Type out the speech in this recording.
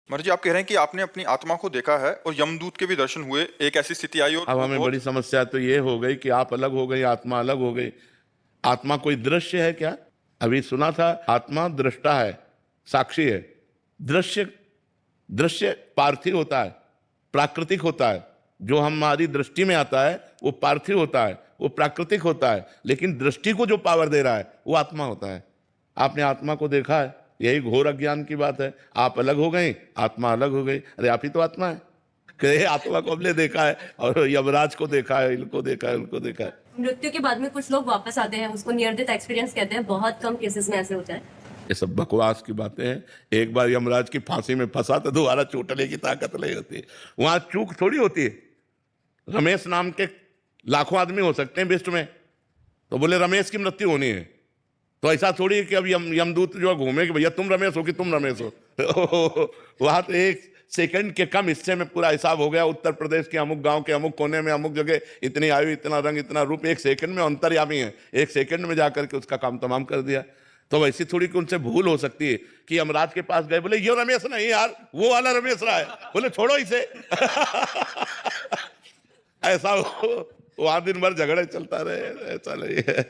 मर्जी आप कह रहे हैं कि आपने अपनी आत्मा को देखा है और यमदूत के भी दर्शन हुए, एक ऐसी स्थिति आई और अब वो हमें बहुत बड़ी समस्या तो ये हो गई कि आप अलग हो गई, आत्मा अलग हो गई। आत्मा कोई दृश्य है क्या? अभी सुना था आत्मा दृष्टा है, साक्षी है। दृश्य दृश्य पार्थिव होता है, प्राकृतिक होता है। जो हमारी दृष्टि में आता है वो पार्थिव होता है, वो प्राकृतिक होता है, लेकिन दृष्टि को जो पावर दे रहा है वो आत्मा होता है। आपने आत्मा को देखा है, यही घोर अज्ञान की बात है। आप अलग हो गए, आत्मा अलग हो गई। अरे आप ही तो आत्मा है। कहे आत्मा को हमने देखा है और यमराज को देखा है, इनको देखा है, उनको देखा है। मृत्यु के बाद में कुछ लोग वापस आते हैं, उसको नियर डेथ एक्सपीरियंस कहते हैं। बहुत कम केसेस में ऐसे होता है। ये सब बकवास की बातें हैं। एक बार यमराज की फांसी में फंसा तो दोबारा छूटने की ताकत नहीं होती। वहां चूक थोड़ी होती है। रमेश नाम के लाखों आदमी हो सकते हैं विश्व में, तो बोले रमेश की मृत्यु होनी है, तो ऐसा थोड़ी है कि अब यमदूत जो घूमे कि भैया तुम रमेश हो कि तुम रमेश हो। वहां तो एक सेकंड के कम हिस्से में पूरा हिसाब हो गया। उत्तर प्रदेश के अमुक गांव के अमुक कोने में अमुक जगह इतनी आयु, इतना रंग, इतना रूप, एक सेकंड में अंतर्यामी है। एक सेकंड में जाकर के उसका काम तमाम कर दिया। तो वैसी थोड़ी कि उनसे भूल हो सकती है कि यमराज के पास गए, बोले ये रमेश नहीं यार, वो वाला रमेश रहा है। बोले छोड़ो इसे। ऐसा हो, वहां दिन भर झगड़े चलता रहे, ऐसा नहीं है।